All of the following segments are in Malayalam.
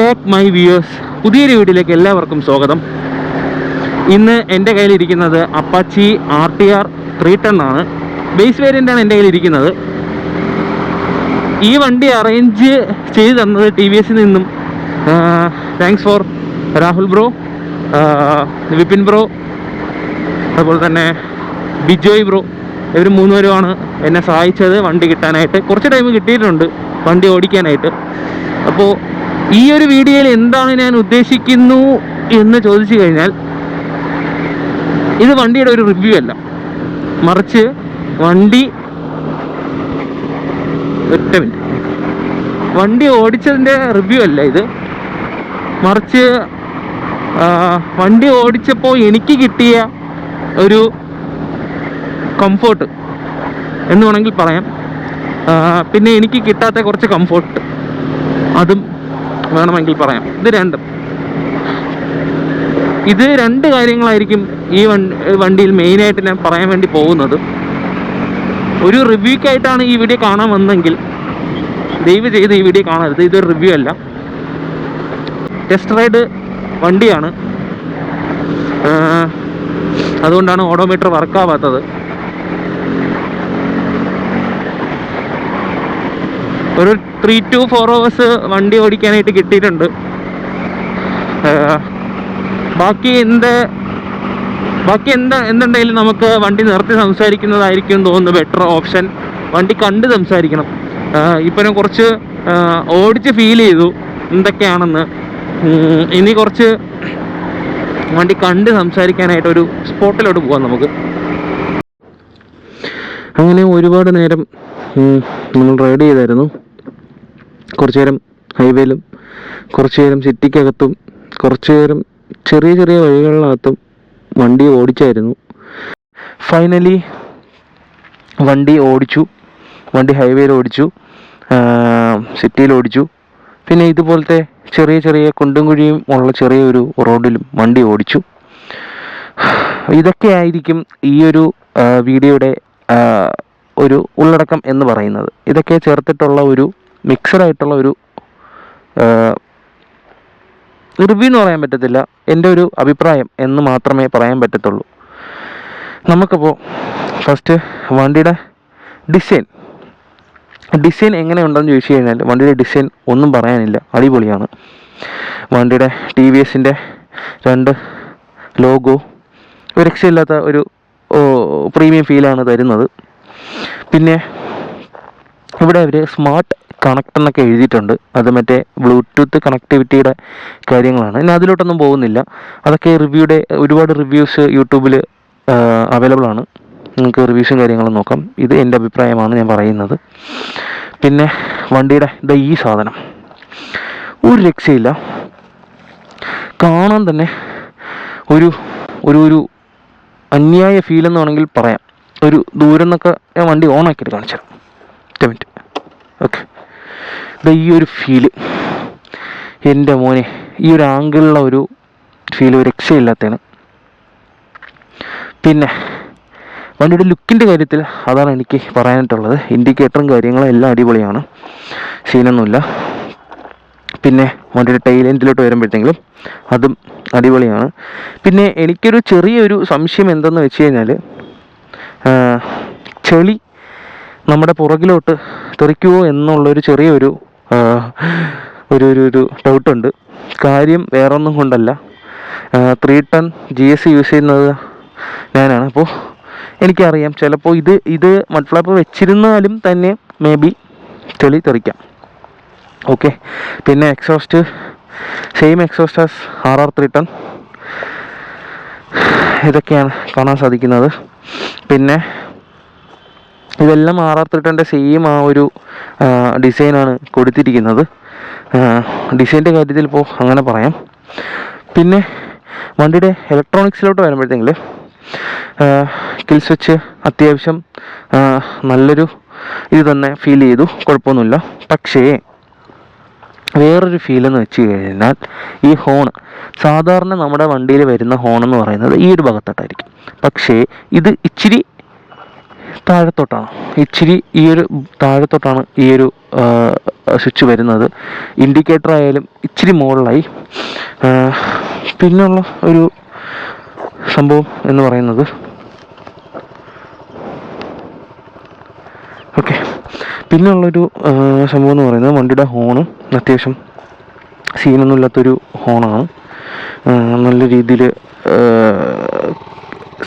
Back my viewers. പുതിയൊരു വീഡിയോയിലേക്ക് എല്ലാവർക്കും സ്വാഗതം. ഇന്ന് എൻ്റെ കയ്യിലിരിക്കുന്നത് അപ്പാച്ചി RTR 310 ആണ്. ബേസ് വേരിയൻ്റാണ് എൻ്റെ കയ്യിലിരിക്കുന്നത്. ഈ വണ്ടി അറേഞ്ച് ചെയ്ത് തന്നത് TVS നിന്നും thanks for Rahul bro, Vipin bro, അതുപോലെ തന്നെ ബിജോയ് ബ്രോ. ഇവർ മൂന്നുപേരുമാണ് എന്നെ സഹായിച്ചത് വണ്ടി കിട്ടാനായിട്ട്. കുറച്ച് ടൈം കിട്ടിയിട്ടുണ്ട് വണ്ടി ഓടിക്കാനായിട്ട്. അപ്പോൾ ഈ ഒരു വീഡിയോയിൽ എന്താണ് ഞാൻ ഉദ്ദേശിക്കുന്നു എന്ന് ചോദിച്ചു കഴിഞ്ഞാൽ, ഇത് വണ്ടിയുടെ ഒരു റിവ്യൂ അല്ല, മറിച്ച് വണ്ടി ഓടിച്ചതിൻ്റെ റിവ്യൂ അല്ല ഇത്, മറിച്ച് വണ്ടി ഓടിച്ചപ്പോൾ എനിക്ക് കിട്ടിയ ഒരു കംഫോർട്ട് എന്ന് വേണമെങ്കിൽ പറയാം. പിന്നെ എനിക്ക് കിട്ടാത്ത കുറച്ച് കംഫോർട്ട് അതും വേണമെങ്കിൽ പറയാം. ഇത് രണ്ട് കാര്യങ്ങളായിരിക്കും ഈ വണ്ടിയിൽ മെയിനായിട്ട് ഞാൻ പറയാൻ വേണ്ടി പോകുന്നത്. ഒരു റിവ്യൂക്കായിട്ടാണ് ഈ വീഡിയോ കാണാൻ വന്നെങ്കിൽ ദയവ് ചെയ്ത് ഈ വീഡിയോ കാണരുത്. ഇതൊരു റിവ്യൂ അല്ല, ടെസ്റ്റ് റൈഡ് വണ്ടിയാണ്. അതുകൊണ്ടാണ് ഓഡോമീറ്റർ വർക്കാവാത്തത്. ഒരു 3 to 4 hours വണ്ടി ഓടിക്കാനായിട്ട് കിട്ടിയിട്ടുണ്ട്. ബാക്കി എന്തുണ്ടെങ്കിലും നമുക്ക് വണ്ടി നിർത്തി സംസാരിക്കുന്നതായിരിക്കും തോന്നുന്നു ബെറ്റർ ഓപ്ഷൻ. വണ്ടി കണ്ട് സംസാരിക്കണം. ഇപ്പം ഞാൻ കുറച്ച് ഓടിച്ച് ഫീൽ ചെയ്തു എന്തൊക്കെയാണെന്ന്. ഇനി കുറച്ച് വണ്ടി കണ്ട് സംസാരിക്കാനായിട്ടൊരു സ്പോട്ടിലോട്ട് പോകാം നമുക്ക്. അങ്ങനെ ഒരുപാട് നേരം നമ്മൾ റൈഡ് ചെയ്തായിരുന്നു. കുറച്ചു നേരം ഹൈവേയിലും, കുറച്ചു നേരം സിറ്റിക്കകത്തും, കുറച്ചു നേരം ചെറിയ ചെറിയ വഴികളിനകത്തും വണ്ടി ഓടിച്ചായിരുന്നു. ഫൈനലി വണ്ടി ഓടിച്ചു. വണ്ടി ഹൈവേയിൽ ഓടിച്ചു, സിറ്റിയിൽ ഓടിച്ചു. പിന്നെ ഇതുപോലത്തെ ചെറിയ ചെറിയ കുണ്ടും കുഴിയും ഉള്ള ചെറിയൊരു റോഡിലും വണ്ടി ഓടിച്ചു. ഇതൊക്കെ ആയിരിക്കും ഈ ഒരു വീഡിയോയുടെ ഒരു ഉള്ളടക്കം എന്ന് പറയുന്നത്. ഇതൊക്കെ ചേർത്തിട്ടുള്ള ഒരു മിക്സഡായിട്ടുള്ള ഒരു റിവ്യൂ എന്ന് പറയാൻ പറ്റത്തില്ല, എൻ്റെ ഒരു അഭിപ്രായം എന്ന് മാത്രമേ പറയാൻ പറ്റത്തുള്ളൂ. നമുക്കപ്പോൾ ഫസ്റ്റ് വണ്ടിയുടെ ഡിസൈൻ എങ്ങനെയുണ്ടെന്ന് ചോദിച്ചു കഴിഞ്ഞാൽ, വണ്ടിയുടെ ഡിസൈൻ ഒന്നും പറയാനില്ല, അടിപൊളിയാണ്. വണ്ടിയുടെ TVSൻ്റെ 2 ലോഗോ ഒരു രക്ഷയില്ലാത്ത ഒരു പ്രീമിയം ഫീലാണ് തരുന്നത്. പിന്നെ ഇവിടെ അവർ സ്മാർട്ട് കണക്ട് എന്നൊക്കെ എഴുതിയിട്ടുണ്ട്. അത് മറ്റേ ബ്ലൂടൂത്ത് കണക്ടിവിറ്റിയുടെ കാര്യങ്ങളാണ്. ഇനി അതിലോട്ടൊന്നും പോകുന്നില്ല. അതൊക്കെ ഒരുപാട് റിവ്യൂസ് യൂട്യൂബിൽ അവൈലബിൾ ആണ്. നിങ്ങൾക്ക് റിവ്യൂസും കാര്യങ്ങളും നോക്കാം. ഇത് എൻ്റെ അഭിപ്രായമാണ് ഞാൻ പറയുന്നത്. പിന്നെ വണ്ടിയുടെ ഈ സാധനം ഒരു രക്ഷയില്ല. കാണാൻ തന്നെ ഒരു ഒരു അന്യായ ഫീലെന്ന് വേണമെങ്കിൽ പറയാം. ഒരു ദൂരം നിന്നൊക്കെ ഞാൻ വണ്ടി ഓണാക്കിയിട്ട് കാണിച്ചു തരാം. 10 മിനിറ്റ്. ഓക്കെ, ഈ ഒരു ഫീല് എൻ്റെ മോനെ, ഈ ഒരു ആംഗിളിലുള്ള ഒരു ഫീൽ ഒരു രക്ഷയില്ലാത്തതാണ്. പിന്നെ വണ്ടിയുടെ ലുക്കിൻ്റെ കാര്യത്തിൽ അതാണ് എനിക്ക് പറയാനായിട്ടുള്ളത്. ഇൻഡിക്കേറ്ററും കാര്യങ്ങളും എല്ലാം അടിപൊളിയാണ്, സീനൊന്നുമില്ല. പിന്നെ വണ്ടിയുടെ ടൈൽ എൻഡിലോട്ട് വരുമ്പോഴത്തേക്കും അതും അടിപൊളിയാണ്. പിന്നെ എനിക്കൊരു ചെറിയൊരു സംശയം എന്തെന്ന് വെച്ച് കഴിഞ്ഞാൽ, ചെളി നമ്മുടെ പുറകിലോട്ട് തെറിക്കുമോ എന്നുള്ളൊരു ചെറിയൊരു ഒരു ഡൗട്ടുണ്ട്. കാര്യം വേറൊന്നും കൊണ്ടല്ല, 310 GS യൂസ് ചെയ്യുന്നത് ഞാനാണ്. അപ്പോൾ എനിക്കറിയാം ചിലപ്പോൾ ഇത് മഡ്ഫ്ലാപ്പ് വെച്ചിരുന്നാലും തന്നെ മേ ബി ചെളി തെറിക്കാം. ഓക്കെ. പിന്നെ exhaust same exhaust as RR 310. ഇതൊക്കെയാണ് കാണാൻ സാധിക്കുന്നത്. പിന്നെ ഇതെല്ലാം RR 310ൻ്റെ സെയിം ആ ഒരു ഡിസൈനാണ് കൊടുത്തിരിക്കുന്നത്. ഡിസൈൻ്റെ കാര്യത്തിൽ ഇപ്പോൾ അങ്ങനെ പറയാം. പിന്നെ വണ്ടിയുടെ ഇലക്ട്രോണിക്സിലോട്ട് വരുമ്പോഴത്തേങ്കിൽ കിൽ സ്വിച്ച് അത്യാവശ്യം നല്ലൊരു ഇത് തന്നെ ഫീൽ ചെയ്തു, കുഴപ്പമൊന്നുമില്ല. പക്ഷേ വേറൊരു ഫീലെന്ന് വെച്ച് കഴിഞ്ഞാൽ, ഈ ഹോണ് സാധാരണ നമ്മുടെ വണ്ടിയിൽ വരുന്ന ഹോണെന്ന് പറയുന്നത് ഈ ഒരു ഭാഗത്തോട്ടായിരിക്കും. പക്ഷേ ഇത് ഇച്ചിരി താഴത്തോട്ടാണ്, ഈ ഒരു സ്വിച്ച് വരുന്നത്. ഇൻഡിക്കേറ്റർ ആയാലും ഇച്ചിരി മുകളിലായി. പിന്നുള്ള ഒരു സംഭവം എന്ന് പറയുന്നത് ഓക്കെ പിന്നെയുള്ളൊരു സംഭവം എന്ന് പറയുന്നത് വണ്ടിയുടെ ഹോണ് അത്യാവശ്യം സീനൊന്നും ഇല്ലാത്തൊരു ഹോണാണ്. നല്ല രീതിയിൽ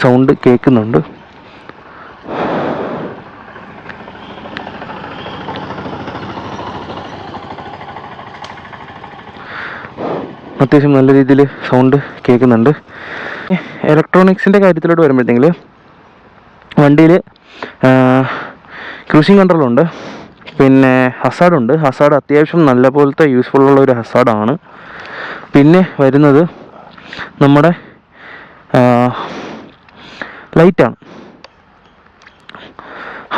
സൗണ്ട് കേൾക്കുന്നുണ്ട്. അത്യാവശ്യം നല്ല രീതിയിൽ സൗണ്ട് കേൾക്കുന്നുണ്ട്. ഇലക്ട്രോണിക്സിൻ്റെ കാര്യത്തിലോട്ട് വരുമ്പോഴത്തേങ്കിൽ വണ്ടിയിൽ ക്രൂസിങ് കൺട്രോളുണ്ട്, പിന്നെ ഹസാർഡുണ്ട്. ഹസാർഡ് അത്യാവശ്യം നല്ല പോലത്തെ യൂസ്ഫുള്ളുള്ള ഒരു ഹസാർഡാണ്. പിന്നെ വരുന്നത് നമ്മുടെ ലൈറ്റാണ്.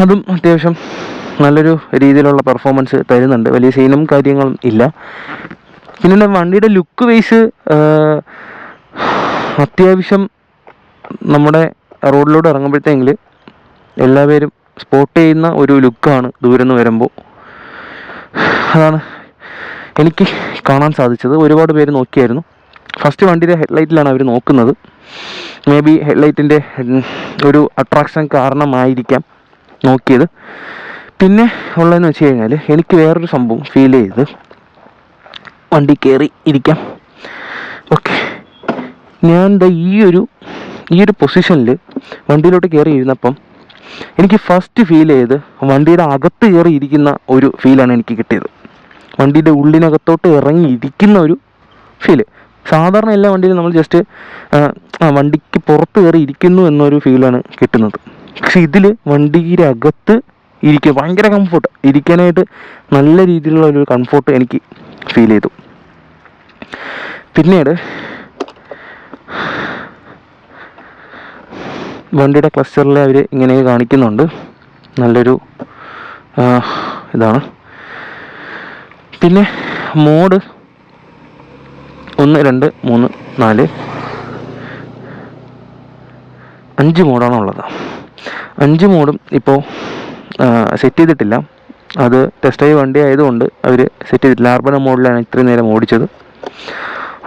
അതും അത്യാവശ്യം നല്ലൊരു രീതിയിലുള്ള പെർഫോമൻസ് തരുന്നുണ്ട്. വലിയ സീനും കാര്യങ്ങളും ഇല്ല. പിന്നെ വണ്ടിയുടെ ലുക്ക് വൈസ് അത്യാവശ്യം നമ്മുടെ റോഡിലൂടെ ഇറങ്ങുമ്പോഴത്തേങ്കിൽ എല്ലാവരും സ്പോട്ട് ചെയ്യുന്ന ഒരു ലുക്കാണ് ദൂരെ നിന്ന് വരുമ്പോൾ. അതാണ് എനിക്ക് കാണാൻ സാധിച്ചത്. ഒരുപാട് പേര് നോക്കിയായിരുന്നു. ഫസ്റ്റ് വണ്ടിയുടെ ഹെഡ്ലൈറ്റിലാണ് അവർ നോക്കുന്നത്. മേ ബി ഹെഡ്ലൈറ്റിൻ്റെ ഒരു അട്രാക്ഷൻ കാരണമായിരിക്കാം നോക്കിയത്. പിന്നെ ഉള്ളതെന്ന് വെച്ച് കഴിഞ്ഞാൽ എനിക്ക് വേറൊരു സംഭവം ഫീൽ ചെയ്ത് വണ്ടി കയറി ഇരിക്കാം. ഓക്കെ, ഞാൻ ഈ ഒരു പൊസിഷനിൽ വണ്ടിയിലോട്ട് കയറി ഇരുന്നപ്പം എനിക്ക് ഫസ്റ്റ് ഫീൽ ചെയ്ത് വണ്ടിയുടെ അകത്ത് കയറി ഇരിക്കുന്ന ഒരു ഫീലാണ് എനിക്ക് കിട്ടിയത്. വണ്ടിയുടെ ഉള്ളിനകത്തോട്ട് ഇറങ്ങി ഇരിക്കുന്ന ഒരു ഫീല്. സാധാരണ എല്ലാ വണ്ടിയിലും നമ്മൾ ജസ്റ്റ് വണ്ടിക്ക് പുറത്ത് കയറി ഇരിക്കുന്നു എന്നൊരു ഫീലാണ് കിട്ടുന്നത്. പക്ഷെ ഇതിൽ വണ്ടിയുടെ അകത്ത് ഇരിക്കുക ഭയങ്കര കംഫോർട്ട്, ഇരിക്കാനായിട്ട് നല്ല രീതിയിലുള്ള ഒരു കംഫോർട്ട് എനിക്ക് ഫീൽ ചെയ്തു. പിന്നീട് വണ്ടിയുടെ ക്ലസ്റ്ററിൽ അവർ ഇങ്ങനെ കാണിക്കുന്നുണ്ട്. നല്ലൊരു ഇതാണ്. പിന്നെ മോഡ് 1, 2, 3, 4, 5 മോഡാണ് ഉള്ളത്. 5 മോഡും ഇപ്പോൾ സെറ്റ് ചെയ്തിട്ടില്ല. അത് ടെസ്റ്റ് ഡ്രൈവ് വണ്ടി ആയതുകൊണ്ട് അവർ സെറ്റ് ചെയ്തിട്ടില്ല. അർബൻ മോഡിലാണ് ഇത്രയും നേരം ഓടിച്ചത്.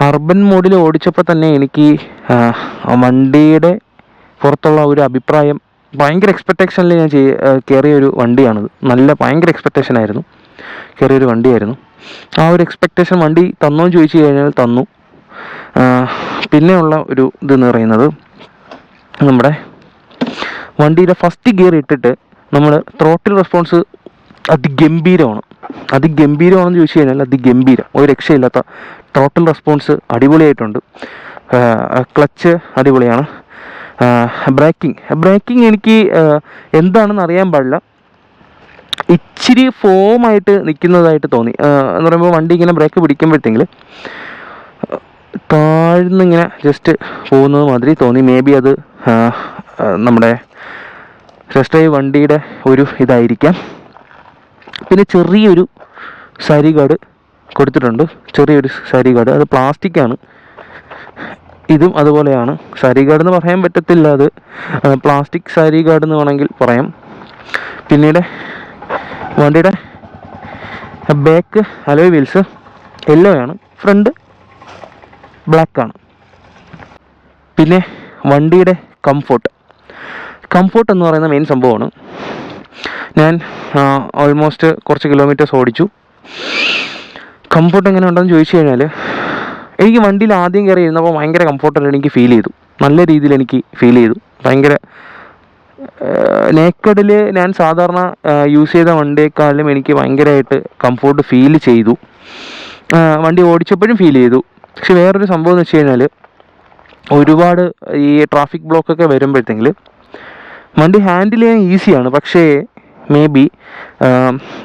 അർബൻ മോഡിൽ ഓടിച്ചപ്പോൾ തന്നെ എനിക്ക് വണ്ടിയുടെ പുറത്തുള്ള ഒരു അഭിപ്രായം ഭയങ്കര എക്സ്പെക്റ്റേഷനിൽ ഞാൻ കയറിയൊരു വണ്ടിയാണിത്. ഭയങ്കര എക്സ്പെക്റ്റേഷനായിരുന്നു, കയറിയൊരു വണ്ടിയായിരുന്നു. ആ ഒരു എക്സ്പെക്റ്റേഷൻ വണ്ടി തന്നോ എന്ന് ചോദിച്ചു കഴിഞ്ഞാൽ തന്നു. പിന്നെയുള്ള ഒരു ഇതെന്ന് പറയുന്നത് നമ്മുടെ വണ്ടിയുടെ ഫസ്റ്റ് ഗിയർ ഇട്ടിട്ട് നമ്മൾ ത്രോട്ടിൽ റെസ്പോൺസ് അതിഗംഭീരമാണെന്ന് ചോദിച്ചു കഴിഞ്ഞാൽ അതിഗംഭീരം, ഒരു രക്ഷയില്ലാത്ത ത്രോട്ടിൽ റെസ്പോൺസ് അടിപൊളിയായിട്ടുണ്ട്. ക്ലച്ച് അടിപൊളിയാണ്. ബ്രേക്കിംഗ് എനിക്ക് എന്താണെന്ന് അറിയാൻ പാടില്ല, ഇച്ചിരി ഫോമായിട്ട് നിൽക്കുന്നതായിട്ട് തോന്നി. എന്ന് പറയുമ്പോൾ വണ്ടി ഇങ്ങനെ ബ്രേക്ക് പിടിക്കുമ്പോഴത്തേങ്കിൽ താഴ്ന്നിങ്ങനെ ജസ്റ്റ് പോകുന്നത് മാതിരി തോന്നി. മേ ബി അത് നമ്മുടെ ടെസ്റ്റ് ഡ്രൈവ് വണ്ടിയുടെ ഒരു ഇതായിരിക്കാം. പിന്നെ ചെറിയൊരു സാരി ഗാർഡ് കൊടുത്തിട്ടുണ്ട്, അത് പ്ലാസ്റ്റിക്കാണ്. ഇതും അതുപോലെയാണ്. സാരി ഗാർഡ് എന്ന് പറയാൻ പറ്റത്തില്ല, അത് പ്ലാസ്റ്റിക് സാരി ഗാർഡ് എന്ന് വേണമെങ്കിൽ പറയാം. പിന്നീട് വണ്ടിയുടെ ബാക്ക് അലോയ് വീൽസ് യെല്ലോ ആണ്, ഫ്രണ്ട് ബ്ലാക്കാണ്. പിന്നെ വണ്ടിയുടെ കംഫോർട്ട് എന്ന് പറയുന്ന മെയിൻ സംഭവമാണ്. ഞാൻ ഓൾമോസ്റ്റ് കുറച്ച് കിലോമീറ്റേഴ്സ് ഓടിച്ചു. കംഫോർട്ട് എങ്ങനെ ഉണ്ടെന്ന് ചോദിച്ചു കഴിഞ്ഞാൽ എനിക്ക് വണ്ടിയിൽ ആദ്യം കയറി ഇരുന്നപ്പോൾ ഭയങ്കര കംഫോർട്ടായിട്ട് എനിക്ക് ഫീൽ ചെയ്തു. നല്ല രീതിയിൽ എനിക്ക് ഫീൽ ചെയ്തു. ഭയങ്കര നേക്കഡിൽ ഞാൻ സാധാരണ യൂസ് ചെയ്ത വണ്ടിയേക്കാളും എനിക്ക് ഭയങ്കരമായിട്ട് കംഫോർട്ട് ഫീൽ ചെയ്തു. വണ്ടി ഓടിച്ചപ്പോഴും ഫീൽ ചെയ്തു. പക്ഷെ വേറൊരു സംഭവം എന്ന് വെച്ച് കഴിഞ്ഞാൽ ഒരുപാട് ഈ ട്രാഫിക് ബ്ലോക്കൊക്കെ വരുമ്പോഴത്തേങ്കിൽ വണ്ടി ഹാൻഡിൽ ചെയ്യാൻ ഈസിയാണ്. പക്ഷേ മേ ബി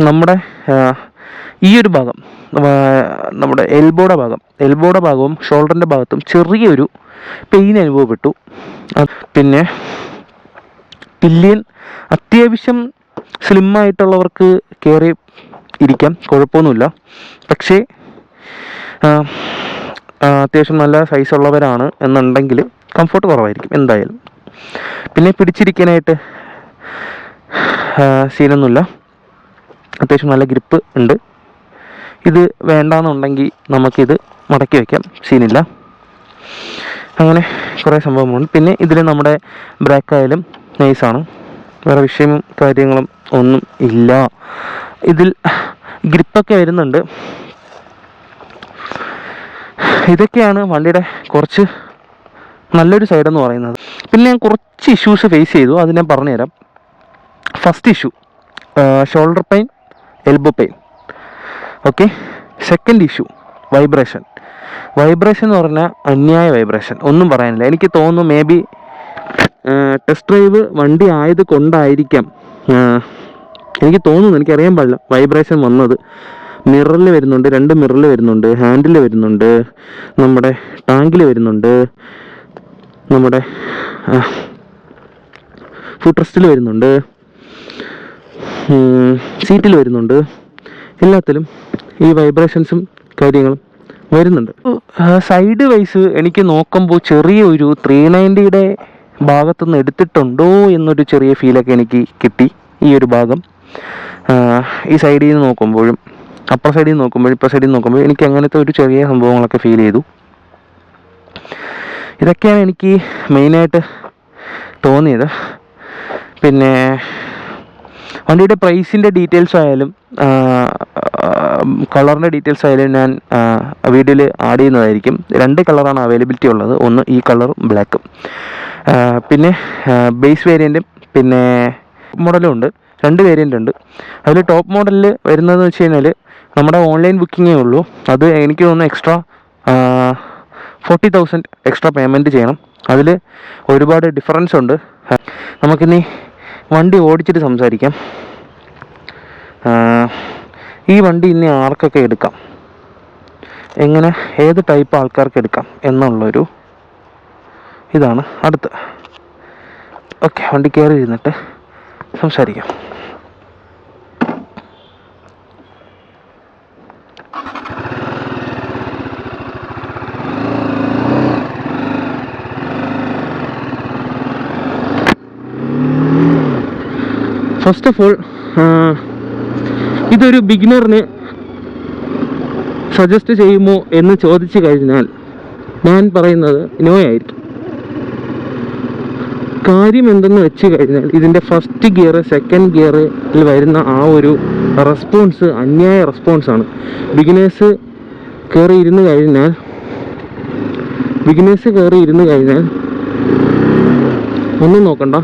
നമ്മുടെ ഈ ഒരു ഭാഗം, നമ്മുടെ എൽബോയുടെ ഭാഗവും ഷോൾഡറിൻ്റെ ഭാഗത്തും ചെറിയൊരു പെയിൻ അനുഭവപ്പെട്ടു. പിന്നെ പില്ലിയൻ അത്യാവശ്യം സ്ലിമ്മായിട്ടുള്ളവർക്ക് കയറി ഇരിക്കാം, കുഴപ്പമൊന്നുമില്ല. പക്ഷേ അത്യാവശ്യം നല്ല സൈസുള്ളവരാണ് എന്നുണ്ടെങ്കിൽ കംഫോർട്ട് കുറവായിരിക്കും എന്തായാലും. പിന്നെ പിടിച്ചിരിക്കാനായിട്ട് സീനൊന്നുമില്ല, അത്യാവശ്യം നല്ല ഗ്രിപ്പ് ഉണ്ട്. ഇത് വേണ്ടാന്നുണ്ടെങ്കിൽ നമുക്കിത് മടക്കി വയ്ക്കാം, സീനില്ല. അങ്ങനെ കുറേ സംഭവങ്ങളുണ്ട്. പിന്നെ ഇതിൽ നമ്മുടെ ബ്രേക്കായാലും നൈസാണ്, വേറെ വിഷയവും കാര്യങ്ങളും ഒന്നും ഇല്ല. ഇതിൽ ഗ്രിപ്പൊക്കെ വരുന്നുണ്ട്. ഇതൊക്കെയാണ് വണ്ടിയുടെ കുറച്ച് നല്ലൊരു സൈഡെന്ന് പറയുന്നത്. പിന്നെ ഞാൻ കുറച്ച് ഇഷ്യൂസ് ഫേസ് ചെയ്തു, അത് ഞാൻ പറഞ്ഞുതരാം. First issue shoulder pain, elbow pain. Okay. Second issue vibration എന്ന് പറഞ്ഞാൽ അന്യായ വൈബ്രേഷൻ, ഒന്നും പറയാനില്ല. എനിക്ക് തോന്നുന്നു മേ ബി ടെസ്റ്റ് ഡ്രൈവ് വണ്ടി ആയത് കൊണ്ടായിരിക്കാം, എനിക്ക് തോന്നുന്നു, എനിക്കറിയാൻ പാടില്ല, വൈബ്രേഷൻ വന്നത്. മിററിൽ വരുന്നുണ്ട്, 2 മിററിൽ വരുന്നുണ്ട്, ഹാൻഡിൽ വരുന്നുണ്ട്, നമ്മുടെ ടാങ്കിൽ വരുന്നുണ്ട്, നമ്മുടെ ഫുട് റെസ്റ്റിൽ വരുന്നുണ്ട്, സീറ്റിൽ വരുന്നുണ്ട്. എല്ലാത്തിലും ഈ വൈബ്രേഷൻസും കാര്യങ്ങളും വരുന്നുണ്ട്. സൈഡ് വൈസ് എനിക്ക് നോക്കുമ്പോൾ ചെറിയൊരു 390യുടെ ഭാഗത്തുനിന്ന് എടുത്തിട്ടുണ്ടോ എന്നൊരു ചെറിയ ഫീലൊക്കെ എനിക്ക് കിട്ടി. ഈ ഒരു ഭാഗം ഈ സൈഡിൽ നിന്ന് നോക്കുമ്പോഴും അപ്പർ സൈഡിൽ നിന്ന് നോക്കുമ്പോഴും ഇപ്പർ സൈഡിൽ നിന്ന് നോക്കുമ്പോഴും എനിക്ക് അങ്ങനത്തെ ഒരു ചെറിയ സംഭവങ്ങളൊക്കെ ഫീൽ ചെയ്തു. ഇതൊക്കെയാണ് എനിക്ക് മെയിനായിട്ട് തോന്നിയത്. പിന്നെ വണ്ടിയുടെ പ്രൈസിൻ്റെ ഡീറ്റെയിൽസ് ആയാലും കളറിൻ്റെ ഡീറ്റെയിൽസ് ആയാലും ഞാൻ വീഡിയോയിൽ ആഡ് ചെയ്യുന്നതായിരിക്കും. 2 കളറാണ് അവൈലബിലിറ്റി ഉള്ളത്, ഒന്ന് ഈ കളറും ബ്ലാക്കും. പിന്നെ ബേസ് വേരിയൻറ്റും പിന്നെ മോഡലും ഉണ്ട്, 2 വേരിയൻ്റ് ഉണ്ട്. അതിൽ ടോപ്പ് മോഡലിൽ വരുന്നതെന്ന് വെച്ച് കഴിഞ്ഞാൽ നമ്മുടെ ഓൺലൈൻ ബുക്കിങ്ങേ ഉള്ളൂ. അത് എനിക്ക് തോന്നുന്നു എക്സ്ട്രാ 40,000 എക്സ്ട്രാ പേയ്മെൻറ്റ് ചെയ്യണം. അതിൽ ഒരുപാട് ഡിഫറൻസ് ഉണ്ട്. നമുക്കിനി വണ്ടി ഓടിച്ചിട്ട് സംസാരിക്കാം. ഈ വണ്ടി ഇനി ആർക്കൊക്കെ എടുക്കാം, എങ്ങനെ ഏത് ടൈപ്പ് ആൾക്കാർക്ക് എടുക്കാം എന്നുള്ളൊരു ഇതാണ് അടുത്ത്. ഓക്കെ, വണ്ടി കയറി ഇരുന്നിട്ട് സംസാരിക്കാം. ഫസ്റ്റ് ഓഫ് ഓൾ ഇതൊരു ബിഗിനറിന് സജസ്റ്റ് ചെയ്യുമോ എന്ന് ചോദിച്ചു കഴിഞ്ഞാൽ ഞാൻ പറയുന്നത് നോ ആയിരിക്കും. കാര്യം എന്തെന്ന് വെച്ച് കഴിഞ്ഞാൽ ഇതിൻ്റെ ഫസ്റ്റ് ഗിയർ സെക്കൻഡ് ഗിയറിൽ വരുന്ന ആ ഒരു റെസ്പോൺസ് അന്യായ റെസ്പോൺസാണ്. ബിഗിനേഴ്സ് കയറി ഇരുന്ന് കഴിഞ്ഞാൽ ഒന്നും നോക്കണ്ട,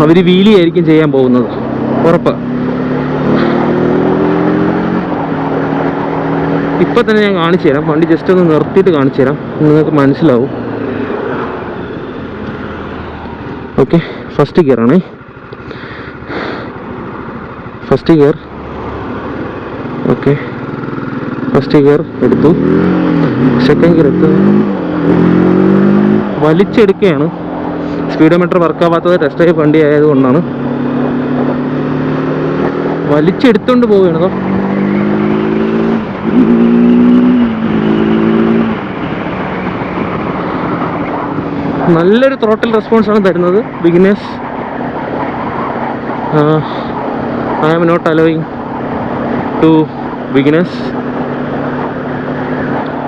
അവർ വീലി ആയിരിക്കും ചെയ്യാൻ പോകുന്നത്, ഉറപ്പ്. ഇപ്പം തന്നെ ഞാൻ കാണിച്ചു തരാം, വണ്ടി ജസ്റ്റ് ഒന്ന് നിർത്തിയിട്ട് കാണിച്ചു തരാം, നിങ്ങൾക്ക് മനസ്സിലാവും. ഓക്കെ, ഫസ്റ്റ് ഗിയർ ആണേ, first gear. Okay, first gear എടുത്തു, സെക്കൻഡ് ഗിയർ എടുത്ത് വലിച്ചെടുക്കുകയാണ്. സ്പീഡോമീറ്റർ വർക്കാവാത്തത് ടെസ്റ്റ് ഡ്രൈവ് വണ്ടി ആയതുകൊണ്ടാണ്. വലിച്ചെടുത്തോണ്ട് പോവുകയാണോ. നല്ലൊരു ത്രോട്ടിൽ റെസ്പോൺസാണ് തരുന്നത് beginners. I am not allowing to beginners.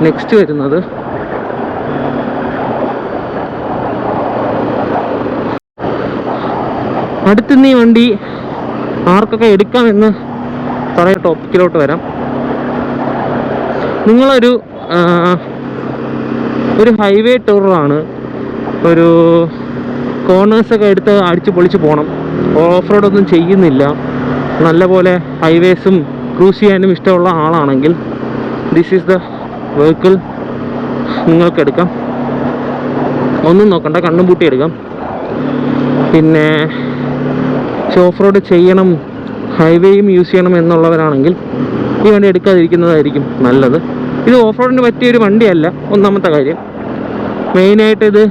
Next വരുന്നത് അടുത്തുനിന്ന് ഈ വണ്ടി ആർക്കൊക്കെ എടുക്കാമെന്ന് പറയുന്ന ടോപ്പിക്കിലോട്ട് വരാം. നിങ്ങളൊരു ഹൈവേ ടൂറാണ്, ഒരു കോർണേഴ്സൊക്കെ എടുത്ത് അടിച്ച് പൊളിച്ച് പോകണം, ഓഫ് റോഡൊന്നും ചെയ്യുന്നില്ല, നല്ലപോലെ ഹൈവേസും ക്രൂസ് ചെയ്യാനും ഇഷ്ടമുള്ള ആളാണെങ്കിൽ ദിസ് ഈസ് ദ വെഹിക്കിൾ നിങ്ങൾക്കെടുക്കാം. ഒന്നും നോക്കണ്ട, കണ്ണും പൂട്ടി എടുക്കാം. പിന്നെ ഓഫ് റോഡ് ചെയ്യണം, ഹൈവേയും യൂസ് ചെയ്യണം എന്നുള്ളവരാണെങ്കിൽ ഈ വണ്ടി എടുക്കാതിരിക്കുന്നതായിരിക്കും നല്ലത്. ഇത് ഓഫ് റോഡിന് പറ്റിയൊരു വണ്ടിയല്ല, ഒന്നാമത്തെ കാര്യം. മെയിനായിട്ട് ഇത്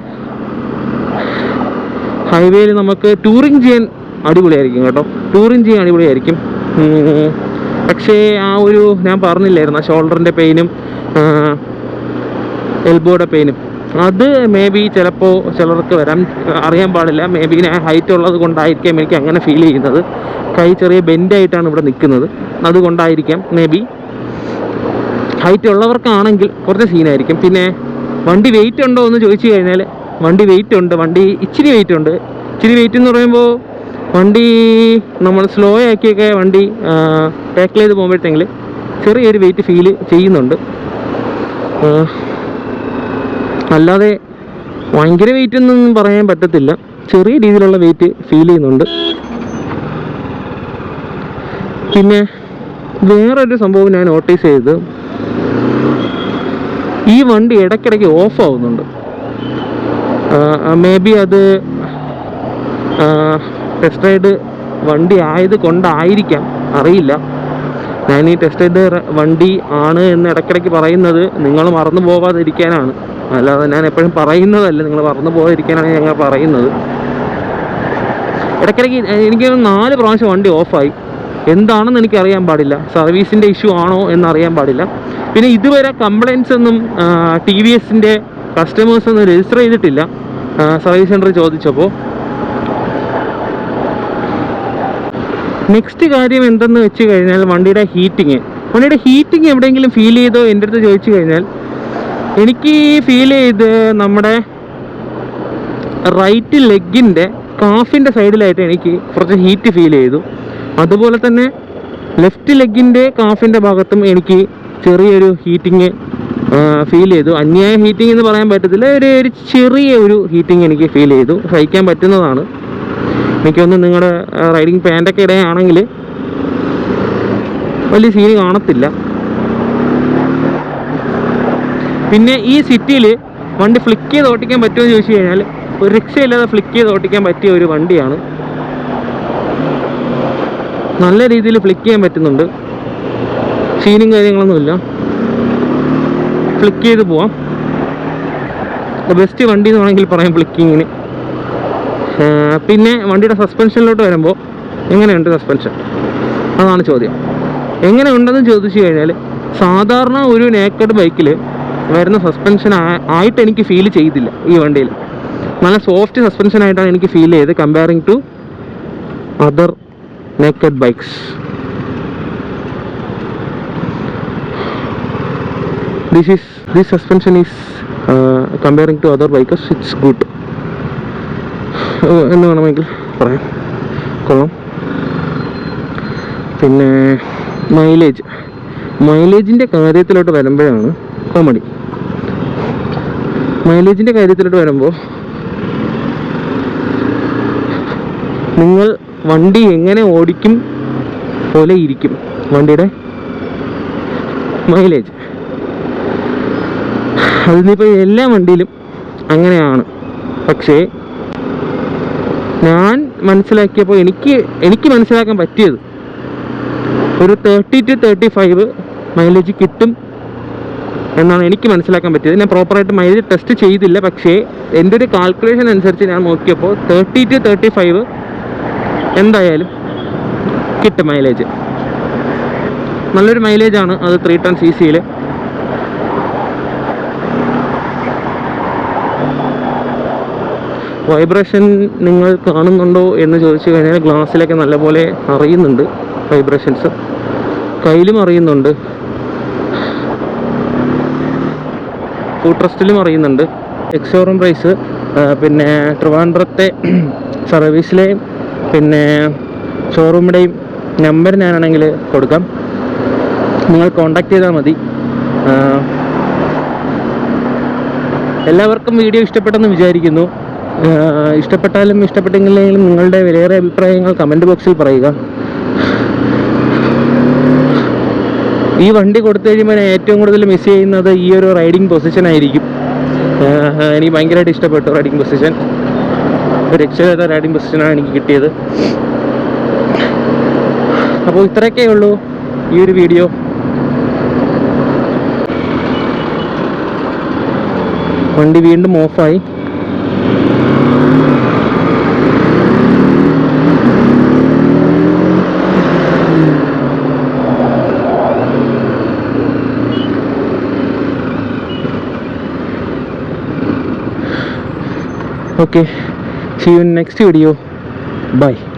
ഹൈവേയിൽ നമുക്ക് ടൂറിങ് ചെയ്യാൻ അടിപൊളിയായിരിക്കും കേട്ടോ, ടൂറിങ് ചെയ്യാൻ അടിപൊളിയായിരിക്കും. പക്ഷേ ആ ഒരു ഞാൻ പറഞ്ഞില്ലായിരുന്നു, ഷോൾഡറിൻ്റെ പെയിനും എൽബോയുടെ പെയിനും, അത് മേ ബി ചിലപ്പോൾ ചിലർക്ക് വരാൻ അറിയാൻ പാടില്ല. മേ ബി ഞാൻ ഹൈറ്റ് ഉള്ളത് കൊണ്ടായിരിക്കാം എനിക്ക് അങ്ങനെ ഫീൽ ചെയ്യുന്നത്. കൈ ചെറിയ ബെൻഡായിട്ടാണ് ഇവിടെ നിൽക്കുന്നത്, അതുകൊണ്ടായിരിക്കാം മേ ബി. ഹൈറ്റ് ഉള്ളവർക്കാണെങ്കിൽ കുറച്ച് സീനായിരിക്കും. പിന്നെ വണ്ടി വെയിറ്റ് ഉണ്ടോ എന്ന് ചോദിച്ചു കഴിഞ്ഞാൽ വണ്ടി വെയിറ്റ് ഉണ്ട്. വണ്ടി ഇച്ചിരി വെയിറ്റ് ഉണ്ട്. ഇച്ചിരി വെയിറ്റ് എന്ന് പറയുമ്പോൾ വണ്ടി നമ്മൾ സ്ലോ ആക്കിയൊക്കെ വണ്ടി ടാക്കിൾ ചെയ്ത് പോകുമ്പോഴത്തേങ്കിൽ ചെറിയൊരു വെയിറ്റ് ഫീൽ ചെയ്യുന്നുണ്ട്. അല്ലാതെ ഭയങ്കര വെയിറ്റ് ഒന്നും പറയാൻ പറ്റത്തില്ല. ചെറിയ രീതിയിലുള്ള വെയിറ്റ് ഫീൽ ചെയ്യുന്നുണ്ട്. പിന്നെ വേറൊരു സംഭവം ഞാൻ നോട്ടീസ് ചെയ്തത്, ഈ വണ്ടി ഇടയ്ക്കിടയ്ക്ക് ഓഫ് ആവുന്നുണ്ട്. മേ ബി അത് ടെസ്റ്റ് റൈഡ് വണ്ടി ആയത് കൊണ്ടായിരിക്കാം, അറിയില്ല. ഞാൻ ഈ ടെസ്റ്റ് റൈഡ് വണ്ടി ആണ് എന്ന് ഇടയ്ക്കിടയ്ക്ക് പറയുന്നത് നിങ്ങൾ മറന്നു പോകാതിരിക്കാനാണ്. അല്ലാതെ ഞാൻ എപ്പോഴും പറയുന്നതല്ല, നിങ്ങൾ മറന്നു പോകാതിരിക്കാനാണ് ഞങ്ങൾ പറയുന്നത്. ഇടയ്ക്കിടയ്ക്ക് എനിക്ക് 4 പ്രാവശ്യം വണ്ടി ഓഫായി. എന്താണെന്ന് എനിക്കറിയാൻ പാടില്ല. സർവീസിൻ്റെ ഇഷ്യൂ ആണോ എന്നറിയാൻ പാടില്ല. പിന്നെ ഇതുവരെ കംപ്ലയിൻസ് ഒന്നും ടി വി എസിൻ്റെ കസ്റ്റമേഴ്സ് ഒന്നും രജിസ്റ്റർ ചെയ്തിട്ടില്ല സർവീസ് സെൻറ്ററിൽ ചോദിച്ചപ്പോൾ. നെക്സ്റ്റ് കാര്യം എന്തെന്ന് വെച്ച് കഴിഞ്ഞാൽ വണ്ടിയുടെ ഹീറ്റിംഗ് എവിടെയെങ്കിലും ഫീൽ ചെയ്തോ എൻ്റെ അടുത്ത് ചോദിച്ചു കഴിഞ്ഞാൽ, എനിക്ക് ഫീൽ ചെയ്ത് നമ്മുടെ റൈറ്റ് ലെഗിൻ്റെ കാഫിൻ്റെ സൈഡിലായിട്ട് എനിക്ക് കുറച്ച് ഹീറ്റ് ഫീൽ ചെയ്തു. അതുപോലെ തന്നെ ലെഫ്റ്റ് ലെഗിൻ്റെ കാഫിൻ്റെ ഭാഗത്തും എനിക്ക് ചെറിയൊരു ഹീറ്റിങ് ഫീൽ ചെയ്തു. അന്യായ ഹീറ്റിംഗ് എന്ന് പറയാൻ പറ്റത്തില്ല, ഒരു ചെറിയ ഒരു ഹീറ്റിംഗ് എനിക്ക് ഫീൽ ചെയ്തു. സഹിക്കാൻ പറ്റുന്നതാണ്. എനിക്കൊന്ന് നിങ്ങളുടെ റൈഡിങ് പാൻറ്റൊക്കെ ഇടുകയാണെങ്കിൽ വലിയ സീന് കാണത്തില്ല. പിന്നെ ഈ സിറ്റിയിൽ വണ്ടി ഫ്ലിക്ക് ചെയ്ത് ഓട്ടിക്കാൻ പറ്റുമോ എന്ന് ചോദിച്ചു കഴിഞ്ഞാൽ ഒരു രക്ഷയില്ലാതെ ഫ്ലിക്ക് ചെയ്ത് ഓട്ടിക്കാൻ പറ്റിയ ഒരു വണ്ടിയാണ്. നല്ല രീതിയിൽ ഫ്ലിക്ക് ചെയ്യാൻ പറ്റുന്നുണ്ട്. സീനും കാര്യങ്ങളൊന്നുമില്ല, ഫ്ലിക്ക് ചെയ്ത് പോവാം. ബെസ്റ്റ് വണ്ടി എന്ന് വേണമെങ്കിൽ പറയാം ഫ്ലിക്കിങ്ങിന്. പിന്നെ വണ്ടിയുടെ സസ്പെൻഷനിലോട്ട് വരുമ്പോൾ എങ്ങനെയുണ്ട് സസ്പെൻഷൻ, അതാണ് ചോദ്യം. എങ്ങനെ ഉണ്ടെന്ന് ചോദിച്ചു കഴിഞ്ഞാൽ സാധാരണ ഒരു നേക്കഡ് ബൈക്കിൽ വരുന്ന സസ്പെൻഷൻ ആയിട്ട് എനിക്ക് ഫീൽ ചെയ്തില്ല. ഈ വണ്ടിയിൽ നല്ല സോഫ്റ്റ് സസ്പെൻഷൻ ആയിട്ടാണ് എനിക്ക് ഫീൽ ചെയ്തത് comparing to other naked bikes. This suspension is comparing to other bikes, it's good എന്ന് വേണമെങ്കിൽ പറയാം. കൊള്ളാം. പിന്നെ മൈലേജിൻ്റെ കാര്യത്തിലോട്ട് വരുമ്പോഴാണ് കോമഡി. മൈലേജിൻ്റെ കാര്യത്തിലോട്ട് വരുമ്പോൾ നിങ്ങൾ വണ്ടി എങ്ങനെ ഓടിക്കും പോലെ ഇരിക്കും വണ്ടിയുടെ മൈലേജ്. അതിനിപ്പോൾ എല്ലാ വണ്ടിയിലും അങ്ങനെയാണ്. പക്ഷേ ഞാൻ മനസ്സിലാക്കിയപ്പോൾ എനിക്ക് മനസ്സിലാക്കാൻ പറ്റിയത് ഒരു 30 to 35 മൈലേജ് കിട്ടും എന്നാണ് എനിക്ക് മനസ്സിലാക്കാൻ പറ്റിയത്. ഞാൻ പ്രോപ്പറായിട്ട് മൈലേജ് ടെസ്റ്റ് ചെയ്തില്ല, പക്ഷേ എൻ്റെ ഒരു കാൽക്കുലേഷൻ അനുസരിച്ച് ഞാൻ നോക്കിയപ്പോൾ 30 to 35 എന്തായാലും കിട്ടും മൈലേജ്. നല്ലൊരു മൈലേജാണ് അത് 310cc. വൈബ്രേഷൻ നിങ്ങൾ കാണുന്നുണ്ടോ എന്ന് ചോദിച്ചു കഴിഞ്ഞാൽ ഗ്ലാസ്സിലൊക്കെ നല്ലപോലെ അറിയുന്നുണ്ട് വൈബ്രേഷൻസ്, കയ്യിലും അറിയുന്നുണ്ട്, ഫുഡ് ട്രസ്റ്റിലും അറിയുന്നുണ്ട്. എക്സോറൂം പ്രൈസ് പിന്നെ ട്രിവാൻഡ്രത്തെ സർവീസിലെയും പിന്നെ ഷോറൂമിൻ്റെയും നമ്പർ ഞാനാണെങ്കിൽ കൊടുക്കാം, നിങ്ങൾ കോണ്ടാക്ട് ചെയ്താൽ മതി. എല്ലാവർക്കും വീഡിയോ ഇഷ്ടപ്പെട്ടെന്ന് വിചാരിക്കുന്നു. ഇഷ്ടപ്പെട്ടാലും ഇഷ്ടപ്പെട്ടെങ്കിലും നിങ്ങളുടെ വിലയേറെ അഭിപ്രായങ്ങൾ കമൻറ്റ് ബോക്സിൽ പറയുക. ഈ വണ്ടി കൊടുത്തു കഴിയുമ്പോൾ ഞാൻ ഏറ്റവും കൂടുതൽ മിസ് ചെയ്യുന്നത് ഈ ഒരു റൈഡിങ് പൊസിഷൻ ആയിരിക്കും. എനിക്ക് ഭയങ്കരമായിട്ട് ഇഷ്ടപ്പെട്ടു റൈഡിങ് പൊസിഷൻ. ഒരു രക്ഷയില്ലാത്ത റൈഡിങ് പൊസിഷനാണ് എനിക്ക് കിട്ടിയത്. അപ്പോൾ ഇത്രയൊക്കെ ഉള്ളൂ ഈ ഒരു വീഡിയോ. വണ്ടി വീണ്ടും ഓഫായി. Okay, see you in next video. Bye.